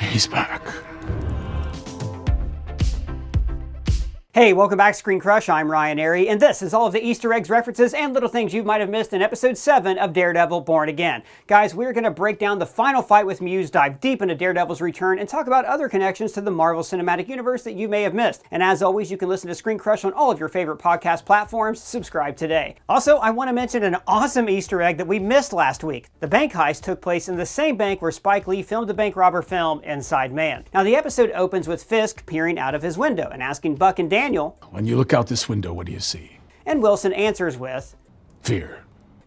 He's back. Hey, welcome back to ScreenCrush. I'm Ryan Airy, and this is all of the Easter eggs, references, and little things you might have missed in episode 7 of Daredevil Born Again. Guys, we're going to break down the final fight with Muse, dive deep into Daredevil's return, and talk about other connections to the Marvel Cinematic Universe that you may have missed. And as always, you can listen to ScreenCrush on all of your favorite podcast platforms. Subscribe today. Also, I want to mention an awesome Easter egg that we missed last week. The bank heist took place in the same bank where Spike Lee filmed the bank robber film Inside Man. Now, the episode opens with Fisk peering out of his window and asking Buck and Daniel, When you look out this window, what do you see? and Wilson answers with, Fear.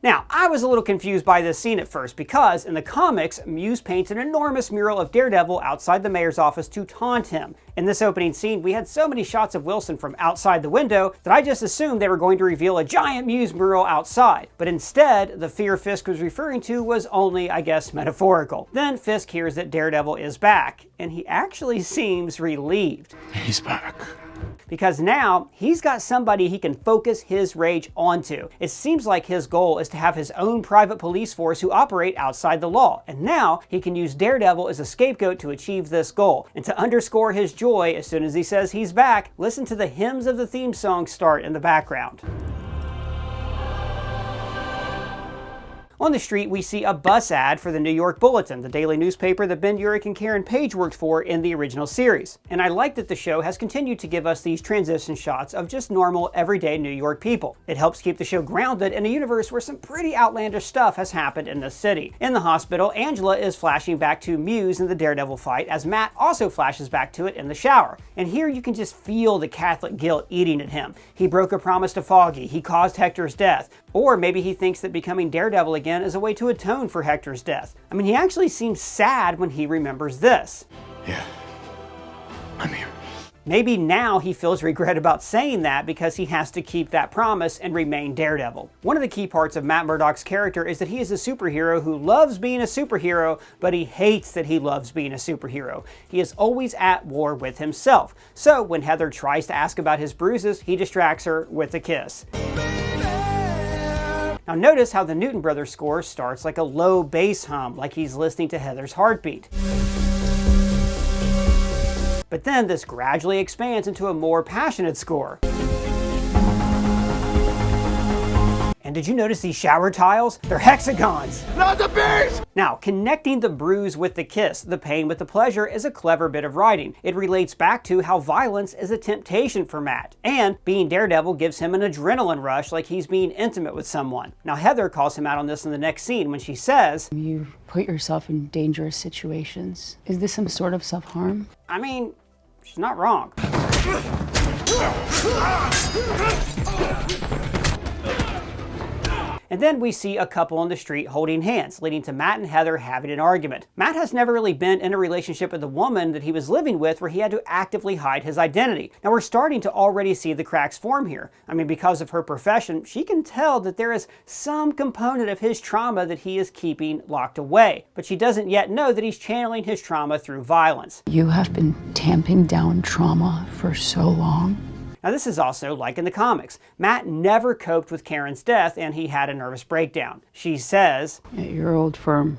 Now, I was a little confused by this scene at first because in the comics, Muse paints an enormous mural of Daredevil outside the mayor's office to taunt him. In this opening scene, we had so many shots of Wilson from outside the window that I just assumed they were going to reveal a giant Muse mural outside. But instead, the fear Fisk was referring to was only, I guess, metaphorical. Then Fisk hears that Daredevil is back, and he actually seems relieved. He's back. Because now he's got somebody he can focus his rage onto. It seems like his goal is to have his own private police force who operate outside the law. And now he can use Daredevil as a scapegoat to achieve this goal. And to underscore his joy, as soon as he says he's back, listen to the hymns of the theme song start in the background. On the street, we see a bus ad for the New York Bulletin, the daily newspaper that Ben Urich and Karen Page worked for in the original series. And I like that the show has continued to give us these transition shots of just normal, everyday New York people. It helps keep the show grounded in a universe where some pretty outlandish stuff has happened in the city. In the hospital, Angela is flashing back to Muse in the Daredevil fight as Matt also flashes back to it in the shower. And here you can just feel the Catholic guilt eating at him. He broke a promise to Foggy, he caused Hector's death, or maybe he thinks that becoming Daredevil again is a way to atone for Hector's death. I mean, he actually seems sad when he remembers this. Yeah. I'm here. Maybe now he feels regret about saying that because he has to keep that promise and remain Daredevil. One of the key parts of Matt Murdock's character is that he is a superhero who loves being a superhero, but he hates that he loves being a superhero. He is always at war with himself. So when Heather tries to ask about his bruises, he distracts her with a kiss. Now notice how the Newton Brothers score starts like a low bass hum, like he's listening to Heather's heartbeat. But then this gradually expands into a more passionate score. And did you notice these shower tiles? They're hexagons! Not the beast! Now, connecting the bruise with the kiss, the pain with the pleasure, is a clever bit of writing. It relates back to how violence is a temptation for Matt, and being Daredevil gives him an adrenaline rush like he's being intimate with someone. Now, Heather calls him out on this in the next scene when she says, You put yourself in dangerous situations. Is this some sort of self-harm? I mean, she's not wrong. And then we see a couple on the street holding hands, leading to Matt and Heather having an argument. Matt has never really been in a relationship with a woman that he was living with where he had to actively hide his identity. Now we're starting to already see the cracks form here. I mean, because of her profession, she can tell that there is some component of his trauma that he is keeping locked away. But she doesn't yet know that he's channeling his trauma through violence. You have been tamping down trauma for so long. Now this is also like in the comics. Matt never coped with Karen's death and he had a nervous breakdown. She says, At your old firm,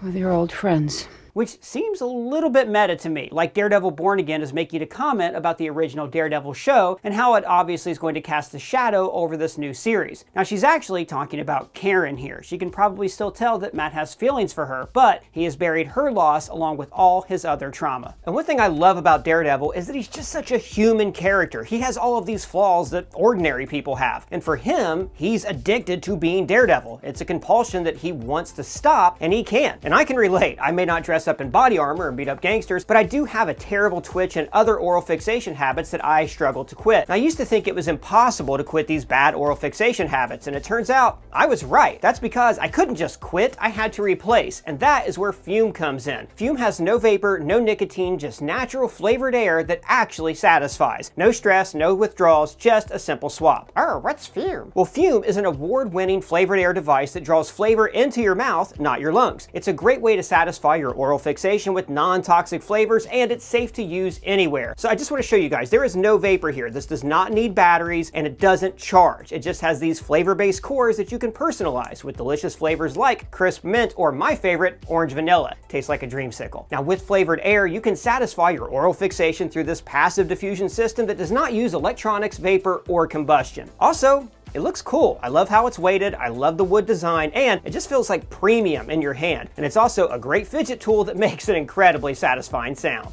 with your old friends. which seems a little bit meta to me, like Daredevil Born Again is making a comment about the original Daredevil show and how it obviously is going to cast a shadow over this new series. Now she's actually talking about Karen here. She can probably still tell that Matt has feelings for her, but he has buried her loss along with all his other trauma. And one thing I love about Daredevil is that he's just such a human character. He has all of these flaws that ordinary people have. And for him, he's addicted to being Daredevil. It's a compulsion that he wants to stop, and he can't. And I can relate. I may not dress up in body armor and beat up gangsters, but I do have a terrible twitch and other oral fixation habits that I struggle to quit. And I used to think it was impossible to quit these bad oral fixation habits, and it turns out I was right. That's because I couldn't just quit, I had to replace, and that is where Fume comes in. Fume has no vapor, no nicotine, just natural flavored air that actually satisfies. No stress, no withdrawals, just a simple swap. Oh, what's Fume? Well, Fume is an award-winning flavored air device that draws flavor into your mouth, not your lungs. It's a great way to satisfy your oral oral fixation with non-toxic flavors, and it's safe to use anywhere. So I just want to show you guys, there is no vapor here. This does not need batteries, and it doesn't charge. It just has these flavor-based cores that you can personalize with delicious flavors like crisp mint or my favorite, orange vanilla. Tastes like a dreamsicle. Now with flavored air, you can satisfy your oral fixation through this passive diffusion system that does not use electronics, vapor, or combustion. Also, it looks cool. I love how it's weighted, I love the wood design, and it just feels like premium in your hand. And it's also a great fidget tool that makes an incredibly satisfying sound.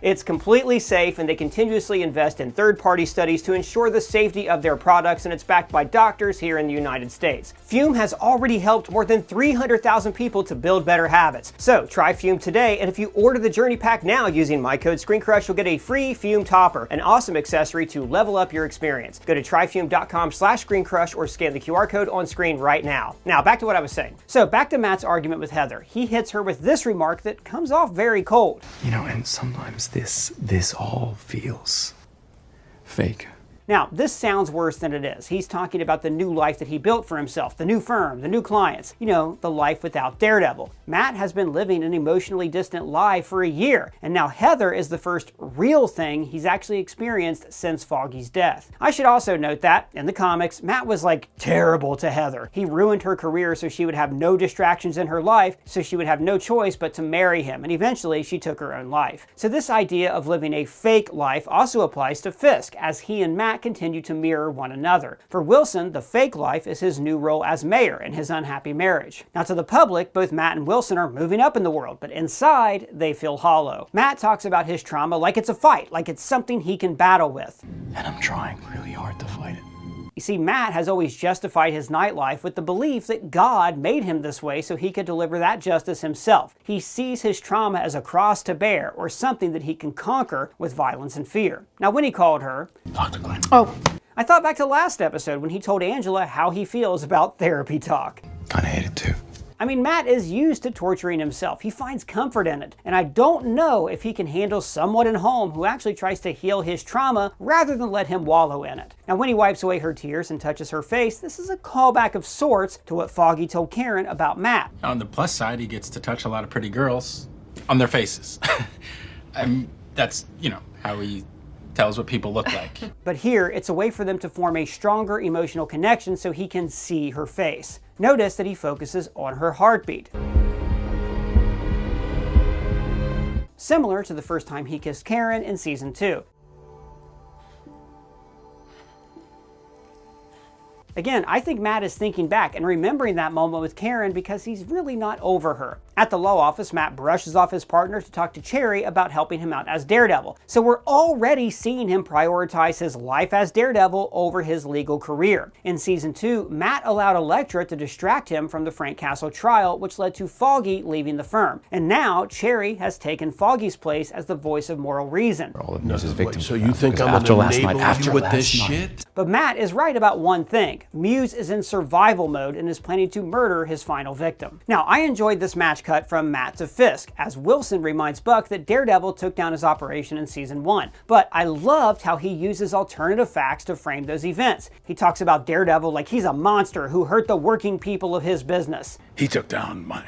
It's completely safe, and they continuously invest in third-party studies to ensure the safety of their products, and it's backed by doctors here in the United States. Fume has already helped more than 300,000 people to build better habits. So try Fume today, and if you order the Journey Pack now using my code ScreenCrush, you'll get a free Fume topper, an awesome accessory to level up your experience. Go to tryfume.com/ScreenCrush or scan the QR code on screen right now. Now back to what I was saying. So back to Matt's argument with Heather. He hits her with this remark that comes off very cold. You know, and sometimes this all feels fake. Now, this sounds worse than it is. He's talking about the new life that he built for himself, the new firm, the new clients, you know, the life without Daredevil. Matt has been living an emotionally distant lie for a year, and now Heather is the first real thing he's actually experienced since Foggy's death. I should also note that, in the comics, Matt was like terrible to Heather. He ruined her career so she would have no distractions in her life, so she would have no choice but to marry him, and eventually she took her own life. So this idea of living a fake life also applies to Fisk, as he and Matt continue to mirror one another. For Wilson, the fake life is his new role as mayor in his unhappy marriage. Now to the public, both Matt and Wilson are moving up in the world, but inside, they feel hollow. Matt talks about his trauma like it's a fight, like it's something he can battle with. And I'm trying really hard to fight it. You see, Matt has always justified his nightlife with the belief that God made him this way so he could deliver that justice himself. He sees his trauma as a cross to bear, or something that he can conquer with violence and fear. Now when he called her, Dr. Glenn. oh, I thought back to last episode when he told Angela how he feels about therapy talk. Kinda hate it too. I mean, Matt is used to torturing himself. He finds comfort in it. And I don't know if he can handle someone at home who actually tries to heal his trauma rather than let him wallow in it. Now, when he wipes away her tears and touches her face, this is a callback of sorts to what Foggy told Karen about Matt. On the plus side, he gets to touch a lot of pretty girls on their faces. That's, you know, how he tells what people look like. But here, it's a way for them to form a stronger emotional connection so he can see her face. Notice that he focuses on her heartbeat. Similar to the first time he kissed Karen in season 2. Again, I think Matt is thinking back and remembering that moment with Karen because he's really not over her. At the law office, Matt brushes off his partner to talk to Cherry about helping him out as Daredevil. So we're already seeing him prioritize his life as Daredevil over his legal career. In season 2, Matt allowed Elektra to distract him from the Frank Castle trial, which led to Foggy leaving the firm. And now Cherry has taken Foggy's place as the voice of moral reason. All of Muse's victims. So you think I'm after gonna last night, enable after you with last this night. shit? But Matt is right about one thing. Muse is in survival mode and is planning to murder his final victim. Now, I enjoyed this match cut from Matt to Fisk, as Wilson reminds Buck that Daredevil took down his operation in season 1. But I loved how he uses alternative facts to frame those events. He talks about Daredevil like he's a monster who hurt the working people of his business. He took down my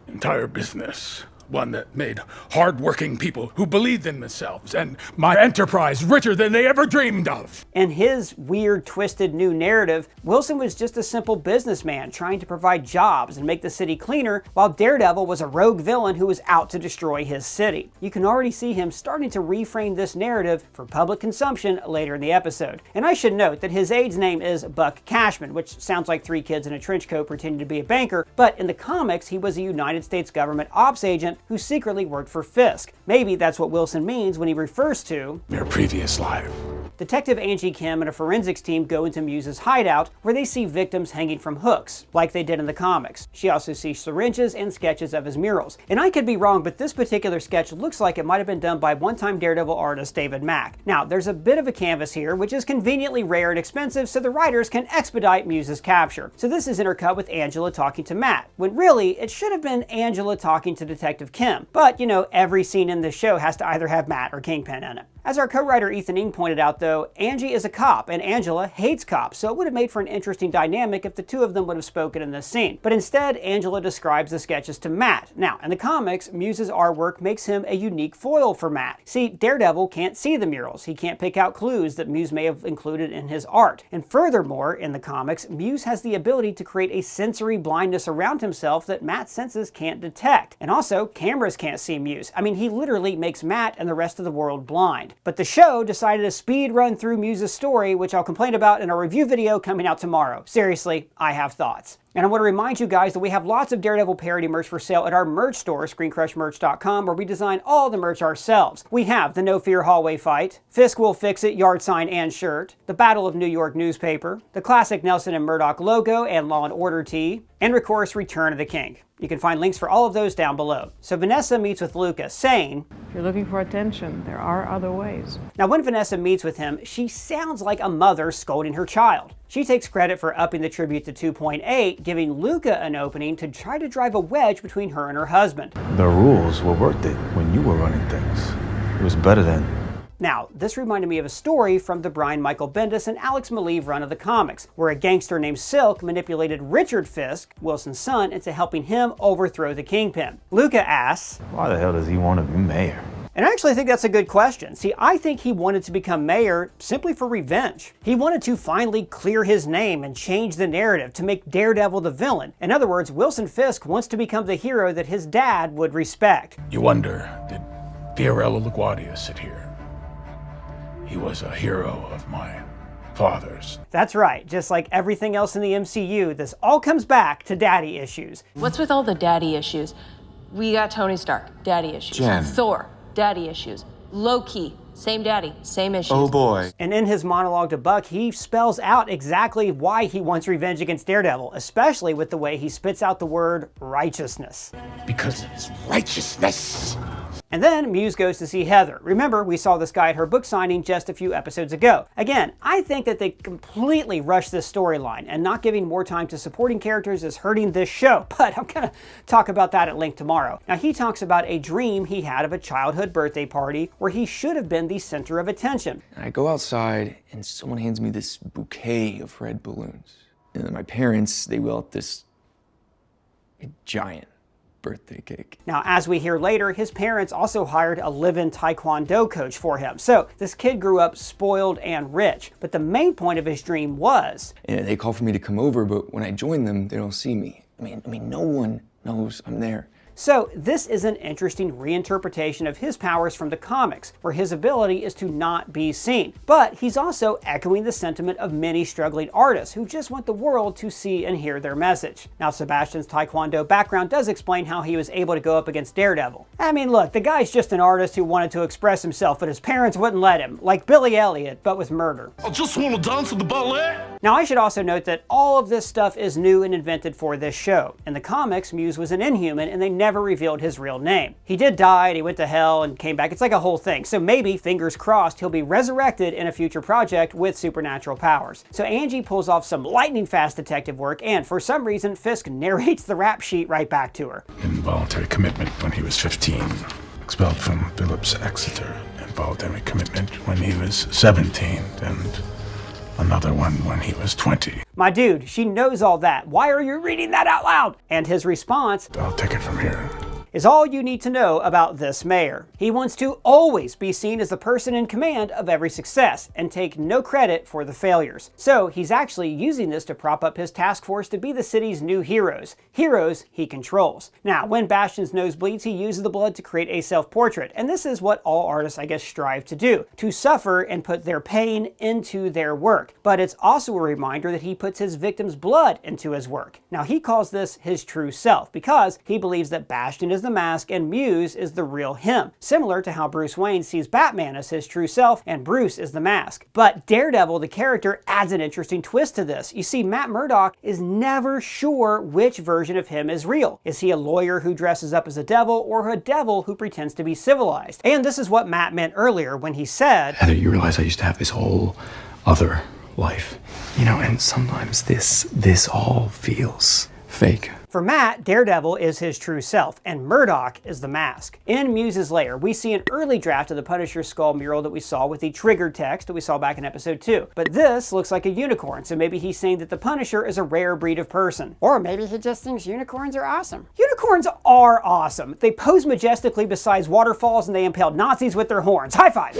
entire business. One that made hard-working people who believed in themselves, and my enterprise richer than they ever dreamed of. In his weird, twisted new narrative, Wilson was just a simple businessman trying to provide jobs and make the city cleaner, while Daredevil was a rogue villain who was out to destroy his city. You can already see him starting to reframe this narrative for public consumption later in the episode. And I should note that his aide's name is Buck Cashman, which sounds like 3 kids in a trench coat pretending to be a banker, but in the comics, he was a United States government ops agent who secretly worked for Fisk. Maybe that's what Wilson means when he refers to Your previous life. Detective Angie Kim and a forensics team go into Muse's hideout, where they see victims hanging from hooks, like they did in the comics. She also sees syringes and sketches of his murals. And I could be wrong, but this particular sketch looks like it might have been done by one-time Daredevil artist David Mack. Now, there's a bit of a canvas here, which is conveniently rare and expensive, so the writers can expedite Muse's capture. So this is intercut with Angela talking to Matt, when really, it should have been Angela talking to Detective Kim. But, you know, every scene in this show has to either have Matt or Kingpin in it. As our co-writer Ethan Ing pointed out though, Angie is a cop and Angela hates cops, so it would have made for an interesting dynamic if the two of them would have spoken in this scene. But instead, Angela describes the sketches to Matt. Now, in the comics, Muse's artwork makes him a unique foil for Matt. See, Daredevil can't see the murals. He can't pick out clues that Muse may have included in his art. And furthermore, in the comics, Muse has the ability to create a sensory blindness around himself that Matt's senses can't detect. And also, cameras can't see Muse. I mean, he literally makes Matt and the rest of the world blind. But the show decided to speed run through Muse's story, which I'll complain about in a review video coming out tomorrow. Seriously, I have thoughts. And I want to remind you guys that we have lots of Daredevil parody merch for sale at our merch store, ScreenCrushMerch.com, where we design all the merch ourselves. We have the No Fear hallway fight, Fisk Will Fix It yard sign and shirt, the Battle of New York newspaper, the classic Nelson and Murdoch logo and Law & Order tee, and of course Return of the King. You can find links for all of those down below. So Vanessa meets with Luca, saying, If you're looking for attention, there are other ways. Now when Vanessa meets with him, she sounds like a mother scolding her child. She takes credit for upping the tribute to 2.8, giving Luca an opening to try to drive a wedge between her and her husband. The rules were worth it when you were running things. It was better then. Now, this reminded me of a story from the Brian Michael Bendis and Alex Maleev run of the comics, where a gangster named Silk manipulated Richard Fisk, Wilson's son, into helping him overthrow the Kingpin. Luca asks, Why the hell does he want to be mayor? and I actually think that's a good question. See, I think he wanted to become mayor simply for revenge. He wanted to finally clear his name and change the narrative to make Daredevil the villain. In other words, Wilson Fisk wants to become the hero that his dad would respect. You wonder, did Fiorello LaGuardia sit here? He was a hero of my father's. That's right, just like everything else in the MCU, this all comes back to daddy issues. What's with all the daddy issues? We got Tony Stark, daddy issues. Jen. Thor, daddy issues. Loki, same daddy, same issues. Oh boy. And in his monologue to Buck, he spells out exactly why he wants revenge against Daredevil, especially with the way he spits out the word righteousness. Because it's righteousness. And then Muse goes to see Heather. Remember, we saw this guy at her book signing just a few episodes ago. Again, I think that they completely rushed this storyline, and not giving more time to supporting characters is hurting this show, but I'm gonna talk about that at length tomorrow. Now, he talks about a dream he had of a childhood birthday party where he should have been the center of attention. I go outside and someone hands me this bouquet of red balloons. And then my parents, they wheel up this giant birthday cake. Now, as we hear later, his parents also hired a live-in Taekwondo coach for him. So this kid grew up spoiled and rich. But the main point of his dream was, And they call for me to come over, but when I join them, they don't see me. I mean, no one knows I'm there. so this is an interesting reinterpretation of his powers from the comics, where his ability is to not be seen. But he's also echoing the sentiment of many struggling artists who just want the world to see and hear their message. Now, Sebastian's Taekwondo background does explain how he was able to go up against Daredevil. I mean, look, the guy's just an artist who wanted to express himself, but his parents wouldn't let him, like Billy Elliot, but with murder. I just want to dance with the ballet. Now, I should also note that all of this stuff is new and invented for this show. In the comics, Muse was an Inhuman, and they never revealed his real name. He did die, and he went to hell and came back. It's like a whole thing. So maybe, fingers crossed, he'll be resurrected in a future project with supernatural powers. So Angie pulls off some lightning-fast detective work, and for some reason, Fisk narrates the rap sheet right back to her. Involuntary commitment when he was 15. Expelled from Phillips Exeter. Involuntary commitment when he was 17. And another one when he was 20. My dude, she knows all that. Why are you reading that out loud? And his response, I'll take it from here. is all you need to know about this mayor. He wants to always be seen as the person in command of every success and take no credit for the failures. So he's actually using this to prop up his task force to be the city's new heroes. Heroes he controls. Now, when Bastion's nose bleeds, he uses the blood to create a self-portrait, and this is what all artists, I guess, strive to do, to suffer and put their pain into their work. But it's also a reminder that he puts his victims' blood into his work. Now, he calls this his true self because he believes that Bastion is the mask and Muse is the real him, similar to how Bruce Wayne sees Batman as his true self and Bruce is the mask. But Daredevil, the character, adds an interesting twist to this. You see, Matt Murdock is never sure which version of him is real. Is he a lawyer who dresses up as a devil, or a devil who pretends to be civilized? And this is what Matt meant earlier when he said, Heather, you realize I used to have this whole other life. You know, and sometimes this all feels fake. For Matt, Daredevil is his true self, and Murdoch is the mask. In Muse's lair, we see an early draft of the Punisher skull mural that we saw with the triggered text that we saw back in episode 2. But this looks like a unicorn, so maybe he's saying that the Punisher is a rare breed of person. Or maybe he just thinks unicorns are awesome. Unicorns are awesome. They pose majestically beside waterfalls and they impale Nazis with their horns. High five!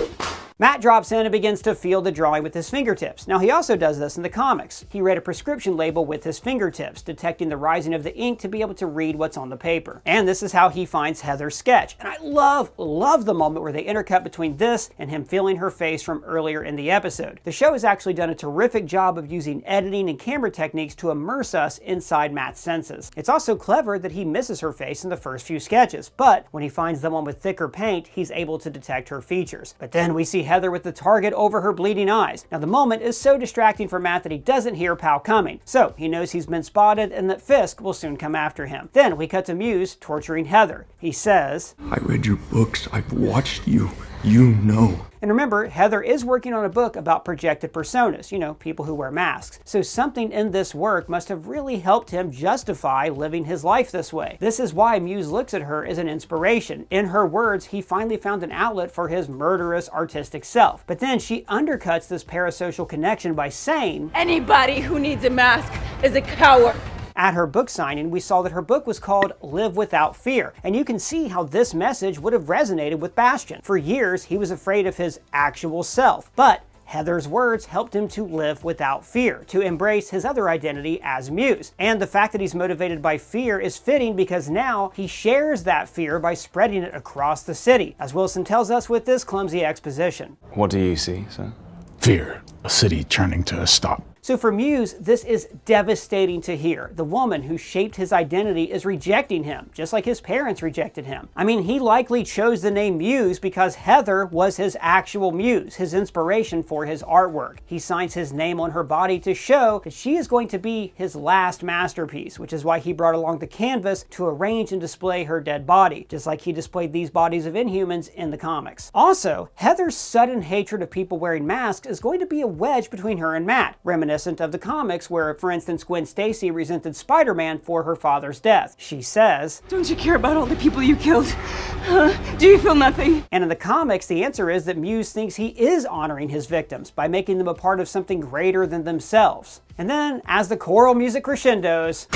Matt drops in and begins to feel the drawing with his fingertips. Now he also does this in the comics. He read a prescription label with his fingertips, detecting the rising of the ink to be able to read what's on the paper. And this is how he finds Heather's sketch. And I love the moment where they intercut between this and him feeling her face from earlier in the episode. The show has actually done a terrific job of using editing and camera techniques to immerse us inside Matt's senses. It's also clever that he misses her face in the first few sketches, but when he finds the one with thicker paint, he's able to detect her features. But then we see Heather with the target over her bleeding eyes. Now the moment is so distracting for Matt that he doesn't hear Pal coming, so he knows he's been spotted and that Fisk will soon come after him. Then we cut to Muse torturing Heather. He says, I read your books, I've watched you, you know. And remember, Heather is working on a book about projected personas, people who wear masks. So something in this work must have really helped him justify living his life this way. This is why Muse looks at her as an inspiration. In her words, he finally found an outlet for his murderous artistic self. But then she undercuts this parasocial connection by saying, anybody who needs a mask is a coward. At her book signing, we saw that her book was called Live Without Fear, and you can see how this message would have resonated with Bastian. For years, he was afraid of his actual self, but Heather's words helped him to live without fear, to embrace his other identity as Muse. And the fact that he's motivated by fear is fitting because now he shares that fear by spreading it across the city, as Wilson tells us with this clumsy exposition. What do you see, sir? Fear, a city turning to a stop. So for Muse, this is devastating to hear. The woman who shaped his identity is rejecting him, just like his parents rejected him. I mean, he likely chose the name Muse because Heather was his actual muse, his inspiration for his artwork. He signs his name on her body to show that she is going to be his last masterpiece, which is why he brought along the canvas to arrange and display her dead body, just like he displayed these bodies of Inhumans in the comics. Also, Heather's sudden hatred of people wearing masks is going to be a wedge between her and Matt, reminiscent of the comics where, for instance, Gwen Stacy resented Spider-Man for her father's death. She says, don't you care about all the people you killed? Do you feel nothing? And in the comics, the answer is that Muse thinks he is honoring his victims by making them a part of something greater than themselves. And then, as the choral music crescendos,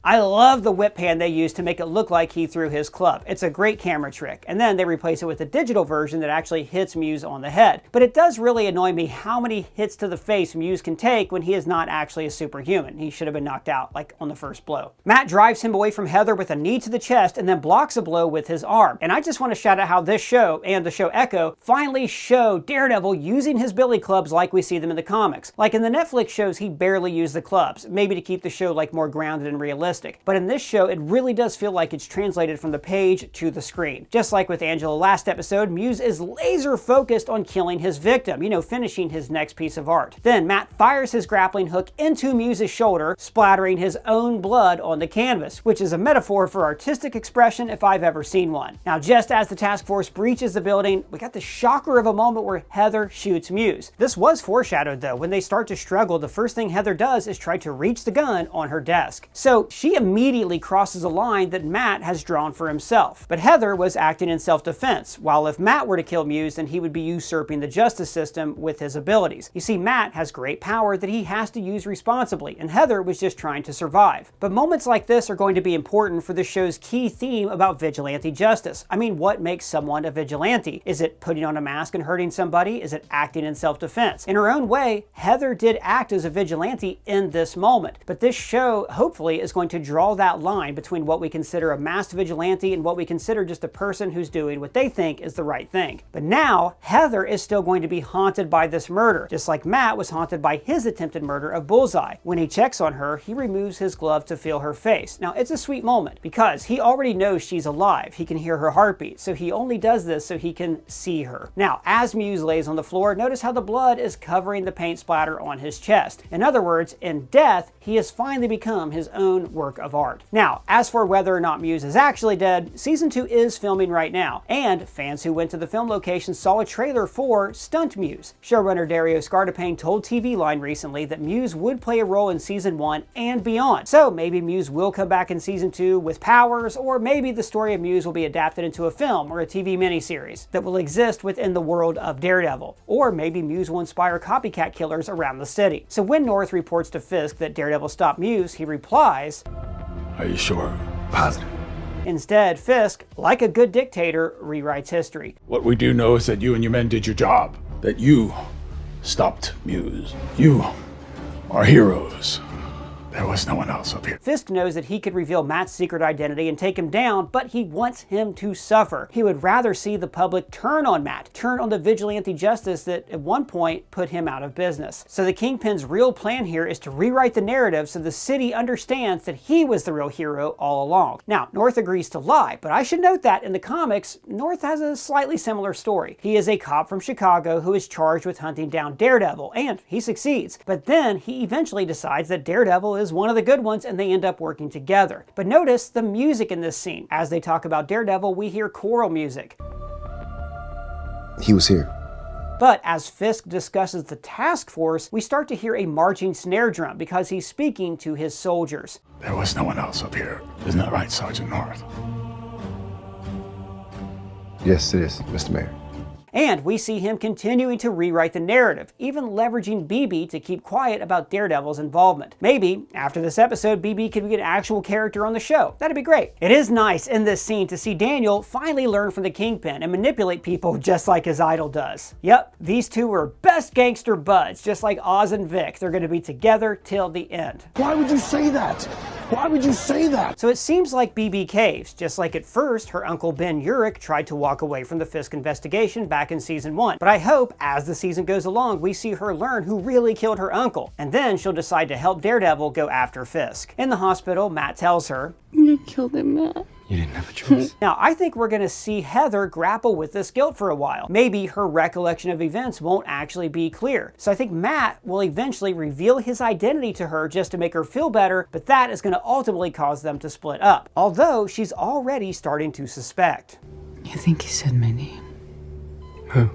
I love the whip hand they use to make it look like he threw his club. It's a great camera trick. And then they replace it with a digital version that actually hits Muse on the head. But it does really annoy me how many hits to the face Muse can take when he is not actually a superhuman. He should have been knocked out, like on the first blow. Matt drives him away from Heather with a knee to the chest and then blocks a blow with his arm. And I just want to shout out how this show, and the show Echo, finally show Daredevil using his billy clubs like we see them in the comics. Like in the Netflix shows, he barely used the clubs, maybe to keep the show like more grounded and realistic. But in this show, it really does feel like it's translated from the page to the screen. Just like with Angela last episode, Muse is laser focused on killing his victim, finishing his next piece of art. Then Matt fires his grappling hook into Muse's shoulder, splattering his own blood on the canvas, which is a metaphor for artistic expression if I've ever seen one. Now, just as the task force breaches the building, we got the shocker of a moment where Heather shoots Muse. This was foreshadowed though. When they start to struggle, the first thing Heather does is try to reach the gun on her desk. So she immediately crosses a line that Matt has drawn for himself. But Heather was acting in self-defense, while if Matt were to kill Muse, then he would be usurping the justice system with his abilities. You see, Matt has great power that he has to use responsibly, and Heather was just trying to survive. But moments like this are going to be important for the show's key theme about vigilante justice. I mean, what makes someone a vigilante? Is it putting on a mask and hurting somebody? Is it acting in self-defense? In her own way, Heather did act as a vigilante in this moment. But this show, hopefully, is going to draw that line between what we consider a masked vigilante and what we consider just a person who's doing what they think is the right thing. But now, Heather is still going to be haunted by this murder, just like Matt was haunted by his attempted murder of Bullseye. When he checks on her, he removes his glove to feel her face. Now, it's a sweet moment because he already knows she's alive. He can hear her heartbeat, so he only does this so he can see her. Now, as Muse lays on the floor, notice how the blood is covering the paint splatter on his chest. In other words, in death, he has finally become his own work of art. Now, as for whether or not Muse is actually dead, season 2 is filming right now, and fans who went to the film location saw a trailer for Stunt Muse. Showrunner Dario Scardapane told TV Line recently that Muse would play a role in season 1 and beyond. So maybe Muse will come back in season 2 with powers, or maybe the story of Muse will be adapted into a film or a TV miniseries that will exist within the world of Daredevil. Or maybe Muse will inspire copycat killers around the city. So when North reports to Fisk that Daredevil stopped Muse, he replies, Are you sure? Positive. Instead, Fisk, like a good dictator, rewrites history. What we do know is that you and your men did your job. That you stopped Muse. You are heroes. There was no one else up here. Fisk knows that he could reveal Matt's secret identity and take him down, but he wants him to suffer. He would rather see the public turn on Matt, turn on the vigilante justice that at one point put him out of business. So the Kingpin's real plan here is to rewrite the narrative so the city understands that he was the real hero all along. Now, North agrees to lie, but I should note that in the comics, North has a slightly similar story. He is a cop from Chicago who is charged with hunting down Daredevil, and he succeeds. But then he eventually decides that Daredevil is one of the good ones, and they end up working together. But notice the music in this scene. As they talk about Daredevil, we hear choral music. He was here. But as Fisk discusses the task force, we start to hear a marching snare drum because he's speaking to his soldiers. There was no one else up here. Isn't that right, Sergeant North? Yes, it is, Mr. Mayor. And we see him continuing to rewrite the narrative, even leveraging BB to keep quiet about Daredevil's involvement. Maybe, after this episode, BB could be an actual character on the show. That'd be great. It is nice in this scene to see Daniel finally learn from the Kingpin and manipulate people just like his idol does. Yep, these two were best gangster buds, just like Oz and Vic. They're going to be together till the end. Why would you say that? Why would you say that? So it seems like BB caves, just like at first her uncle Ben Urich tried to walk away from the Fisk investigation back in season 1. But I hope, as the season goes along, we see her learn who really killed her uncle, and then she'll decide to help Daredevil go after Fisk. In the hospital, Matt tells her, You killed him, Matt. You didn't have a choice. Now, I think we're going to see Heather grapple with this guilt for a while. Maybe her recollection of events won't actually be clear. So I think Matt will eventually reveal his identity to her just to make her feel better, but that is going to ultimately cause them to split up. Although she's already starting to suspect. You think he said my name? Who?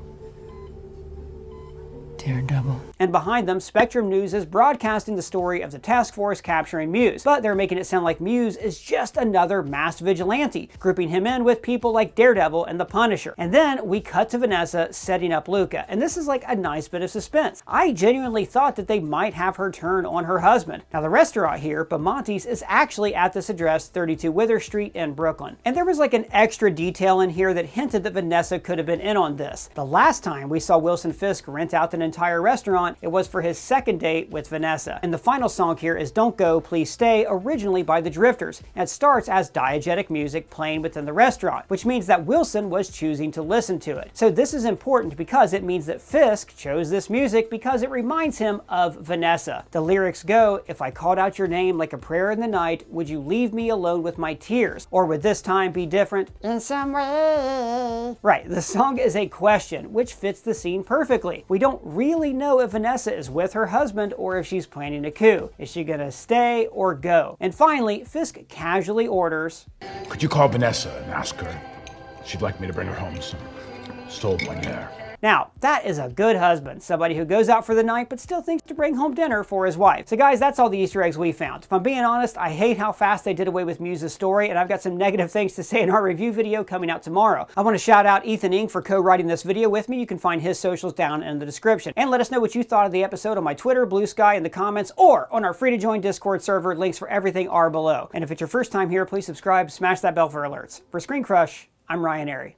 Daredevil. And behind them, Spectrum News is broadcasting the story of the task force capturing Muse, but they're making it sound like Muse is just another masked vigilante, grouping him in with people like Daredevil and the Punisher. And then we cut to Vanessa setting up Luca, and this is like a nice bit of suspense. I genuinely thought that they might have her turn on her husband. Now the restaurant here, Bamonte's, is actually at this address, 32 Wither Street in Brooklyn. And there was like an extra detail in here that hinted that Vanessa could have been in on this. The last time we saw Wilson Fisk rent out an entire restaurant, it was for his second date with Vanessa. And the final song here is Don't Go, Please Stay, originally by the Drifters. And it starts as diegetic music playing within the restaurant, which means that Wilson was choosing to listen to it. So this is important because it means that Fisk chose this music because it reminds him of Vanessa. The lyrics go, if I called out your name like a prayer in the night, would you leave me alone with my tears? Or would this time be different in some way? Right, the song is a question, which fits the scene perfectly. We don't really know if Vanessa is with her husband or if she's planning a coup. Is she gonna stay or go? And finally, Fisk casually orders, Could you call Vanessa and ask her? She'd like me to bring her home some sold money there. Now, that is a good husband, somebody who goes out for the night but still thinks to bring home dinner for his wife. So guys, that's all the Easter eggs we found. If I'm being honest, I hate how fast they did away with Muse's story, and I've got some negative things to say in our review video coming out tomorrow. I want to shout out Ethan Ing for co-writing this video with me. You can find his socials down in the description. And let us know what you thought of the episode on my Twitter, Blue Sky, in the comments, or on our free-to-join Discord server. Links for everything are below. And if it's your first time here, please subscribe, smash that bell for alerts. For ScreenCrush, I'm Ryan Airy.